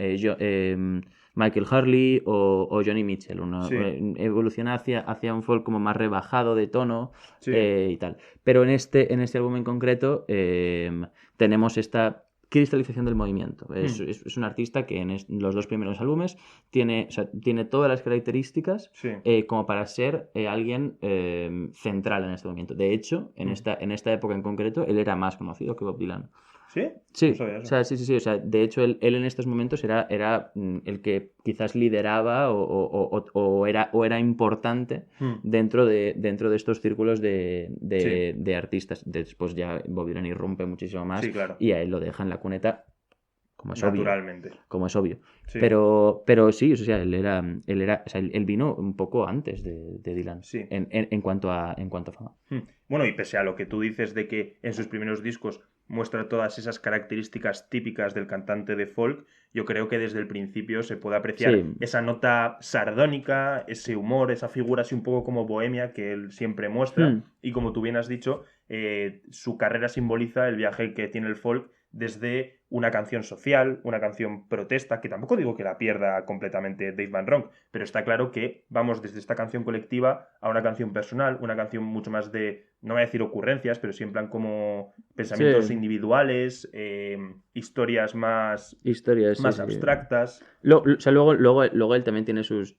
Michael Hurley o Johnny Mitchell. Sí. Evoluciona hacia un folk como más rebajado de tono Sí. y tal. Pero en este álbum en concreto tenemos esta cristalización del movimiento. Es un artista que en los 2 primeros álbumes tiene todas las características como para ser alguien central en este movimiento. De hecho, en esta época en concreto, él era más conocido que Bob Dylan. ¿Sí? Sí, No sabía eso. o sea, sí. O sea, de hecho, él en estos momentos era el que quizás lideraba o era importante dentro de estos círculos de artistas. Después ya Bob Dylan irrumpe muchísimo más y a él lo deja en la cuneta, como es naturalmente. obvio. Como es obvio. Sí. Pero sí, o sea, él vino un poco antes de Dylan en cuanto a fama. Bueno, y pese a lo que tú dices de que en sus primeros discos muestra todas esas características típicas del cantante de folk, yo creo que desde el principio se puede apreciar esa nota sardónica, ese humor, esa figura así un poco como bohemia que él siempre muestra. Y como tú bien has dicho, su carrera simboliza el viaje que tiene el folk desde una canción social, una canción protesta, que tampoco digo que la pierda completamente Dave Van Ronk, pero está claro que vamos desde esta canción colectiva a una canción personal, una canción mucho más de, no voy a decir ocurrencias, pero sí en plan como pensamientos individuales, historias más abstractas. O sea, luego él también tiene sus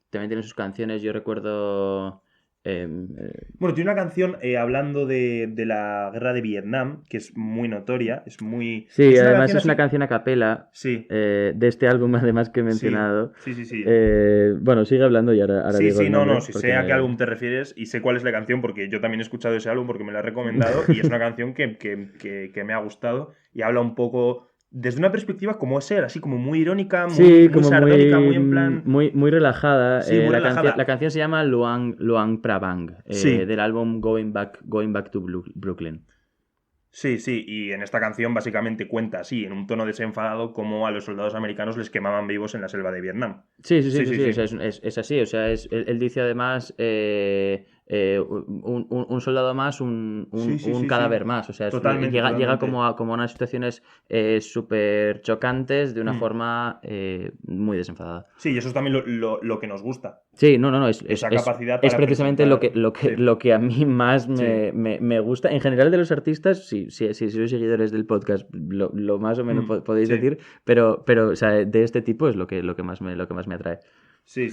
canciones. Yo recuerdo... Bueno, tiene una canción hablando de la guerra de Vietnam, que es muy notoria, es muy... Sí, además es una canción a capela de este álbum, además, que he mencionado. Sí. Bueno, sigue hablando y ahora digo el nombre, si sé a qué álbum te refieres y sé cuál es la canción, porque yo también he escuchado ese álbum porque me la he recomendado y es una canción que me ha gustado y habla un poco... Desde una perspectiva como es él, así como muy irónica, muy sardónica, muy en plan... Muy relajada. Sí, muy relajada. La canción se llama Luang Prabang, del álbum Going Back to Brooklyn. Sí, y en esta canción básicamente cuenta así, en un tono desenfadado, como a los soldados americanos les quemaban vivos en la selva de Vietnam. Sí. O sea, es así, o sea, él dice además... un soldado más, un cadáver más. O sea, llega como a unas situaciones súper chocantes de una forma muy desenfadada. Sí, y eso es también lo que nos gusta. Sí, esa capacidad es precisamente lo que a mí más me gusta. En general de los artistas, si sois seguidores del podcast, lo más o menos podéis decir, pero o sea, de este tipo es lo que más me atrae. Sí.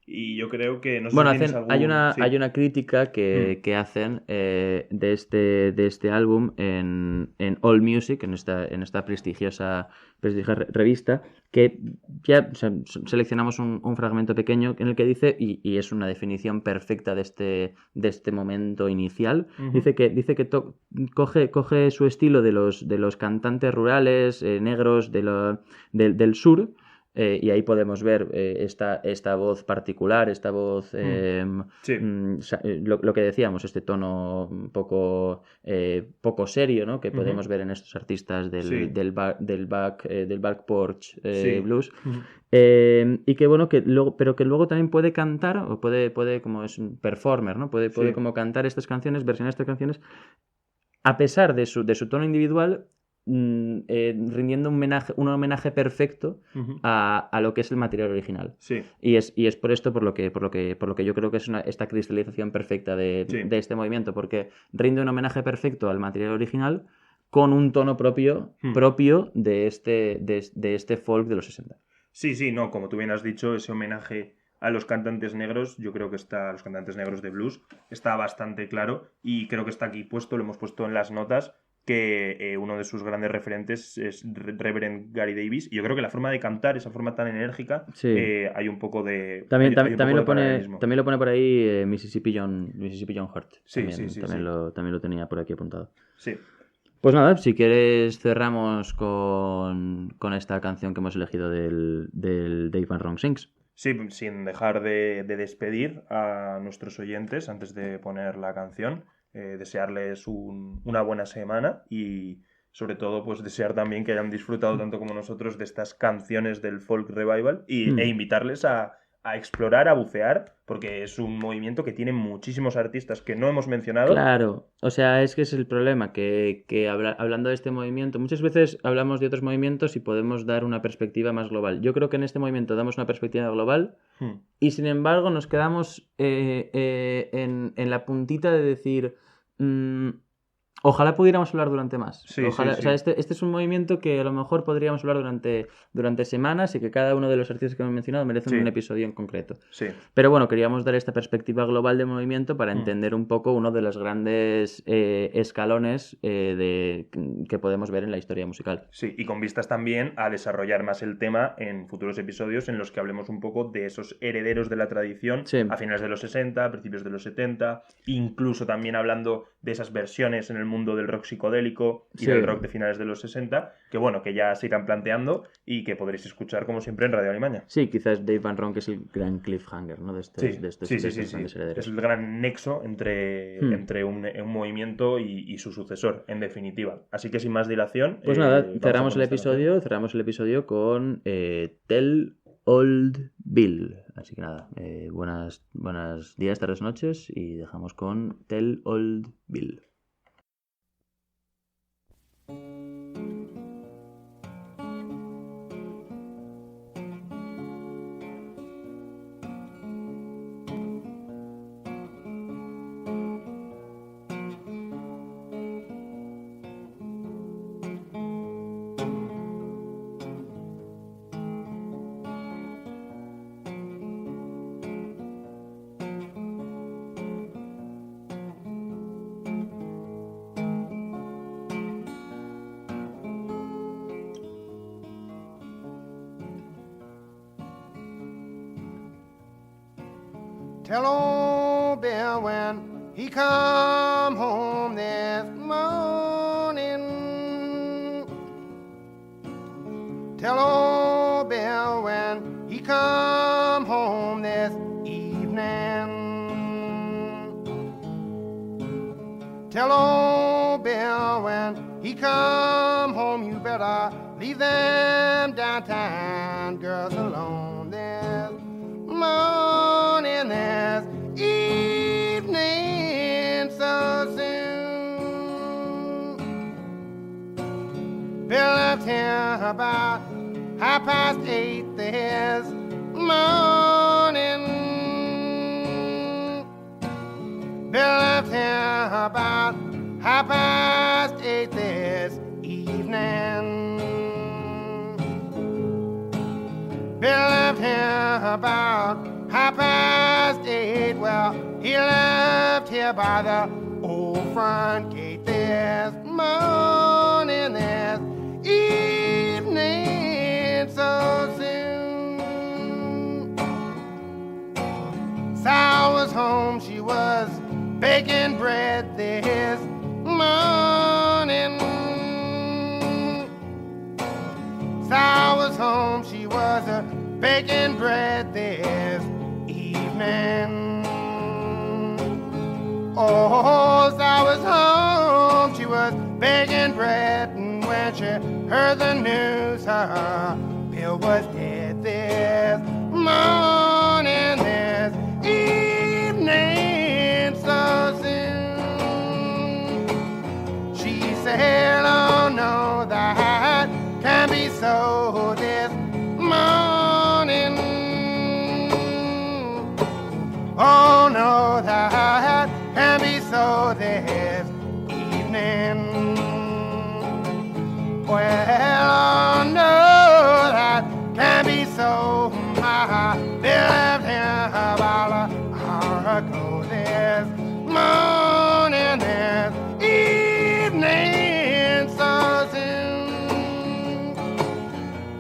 Y yo creo que... No sé bueno, si tienes algún... hay una crítica que hacen de este álbum en All Music, en esta prestigiosa revista, que ya seleccionamos un fragmento pequeño en el que dice, y es una definición perfecta de este momento inicial, dice que coge su estilo de los cantantes rurales, negros del sur. Y ahí podemos ver esta voz particular, esta voz, lo que decíamos, este tono un poco serio, ¿no? Que podemos ver en estos artistas del back porch blues. Y que bueno, pero que luego también puede cantar, o puede como es un performer, ¿no? Puede como cantar estas canciones, versionar estas canciones, a pesar de su tono individual, rindiendo un homenaje perfecto a lo que es el material original. Sí. Y es por esto por lo que yo creo que es esta cristalización perfecta de este movimiento, porque rinde un homenaje perfecto al material original con un tono propio de este folk de los 60. Sí, no, como tú bien has dicho, ese homenaje a los cantantes negros, yo creo que a los cantantes negros de blues, está bastante claro, y creo que está aquí puesto, lo hemos puesto en las notas, que uno de sus grandes referentes es Reverend Gary Davis, y yo creo que la forma de cantar, esa forma tan enérgica, hay un poco de... También lo pone por ahí Mississippi John Hurt. También lo tenía por aquí apuntado. Sí. Pues nada, si quieres cerramos con esta canción que hemos elegido del Dave Van Ronk Sings. Sí, sin dejar de despedir a nuestros oyentes antes de poner la canción. Desearles una buena semana y sobre todo pues desear también que hayan disfrutado tanto como nosotros de estas canciones del folk revival e invitarles a explorar, a bucear, porque es un movimiento que tiene muchísimos artistas que no hemos mencionado. Claro, o sea, es que es el problema, que hablando de este movimiento, muchas veces hablamos de otros movimientos y podemos dar una perspectiva más global. Yo creo que en este movimiento damos una perspectiva global y sin embargo nos quedamos en la puntita de decir... Ojalá pudiéramos hablar durante más. Sí, Ojalá, sí, o sea, sí. este es un movimiento que a lo mejor podríamos hablar durante semanas y que cada uno de los artistas que hemos mencionado merece Sí. un episodio en concreto. Sí. Pero bueno, queríamos dar esta perspectiva global del movimiento para entender un poco uno de los grandes escalones que podemos ver en la historia musical. Sí, y con vistas también a desarrollar más el tema en futuros episodios en los que hablemos un poco de esos herederos de la tradición Sí. a finales de los 60, a principios de los 70, incluso también hablando de esas versiones en el mundo del rock psicodélico y Sí. del rock de finales de los 60, que bueno, que ya se irán planteando y que podréis escuchar como siempre en Radio Alimaña. Sí, quizás Dave Van Ronk es el gran cliffhanger, ¿no? De estos, Sí, de estos, sí, de sí, estos sí, grandes sí. herederos. Es el gran nexo entre un movimiento y su sucesor, en definitiva. Así que sin más dilación... Pues nada, vamos a cerramos por el esta canción. cerramos el episodio con Tell Old Bill. Así que nada, buenos días, tardes, noches y dejamos con Tell Old Bill. Tell old Bill when he come home this morning. Tell old Bill when he come home this evening. Tell old Bill when he come home you better leave them downtown girls alone this morning, this evening so soon. Bill left here about 8:30 this morning. Bill left here about 8:30 this evening. Bill left here about 8:30. Well, he left here by the old front gate this morning, this evening so soon. Sal was home, she was baking bread this morning. Sal was home, she was baking bread this evening. Oh, Sal was home, she was baking bread, and when she heard the news, her Bill was dead this morning, this evening so soon. She said, oh no, that can't be so this morning. Oh no, that can't be so this evening. Well, oh no, that can't be so. My Bill left here about an hour ago this morning, this evening so soon.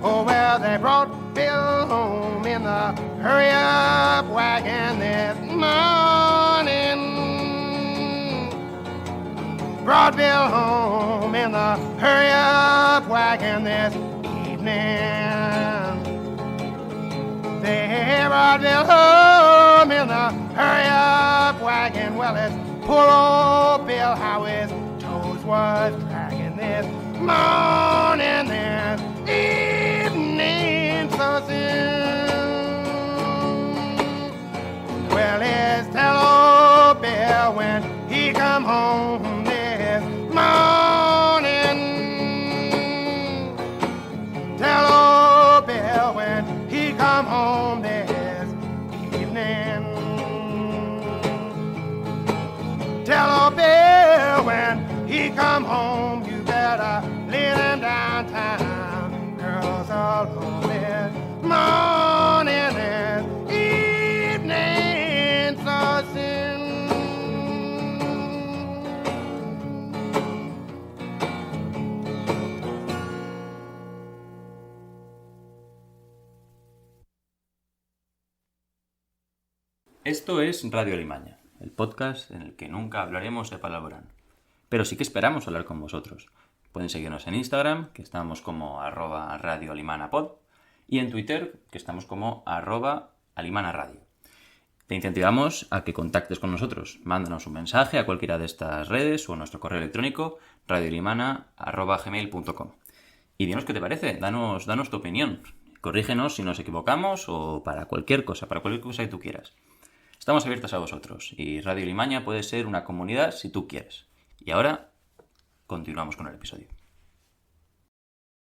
Oh well, they brought Bill home in the hurry-up wagon this morning. Brought Bill home in the hurry-up wagon this evening. They brought Bill home in the hurry-up wagon. Well, it's poor old Bill, how his toes was dragging this morning, this evening so soon. Well, it's tell old Bill when he come home this morning. Tell old Bill when he come home this evening. Tell old Bill when he he come home, you better leave him downtown. Girls are lonely, morning and evening so soon. Esto es Radio Limaña, el podcast en el que nunca hablaremos de palabrón. Pero sí que esperamos hablar con vosotros. Pueden seguirnos en Instagram, que estamos como @radiolimanapod, y en Twitter, que estamos como @alimanaradio. Te incentivamos a que contactes con nosotros. Mándanos un mensaje a cualquiera de estas redes o a nuestro correo electrónico radiolimana@gmail.com. Y dinos qué te parece, danos tu opinión. Corrígenos si nos equivocamos o para cualquier cosa que tú quieras. Estamos abiertos a vosotros y Radio Limaña puede ser una comunidad si tú quieres. Y ahora continuamos con el episodio.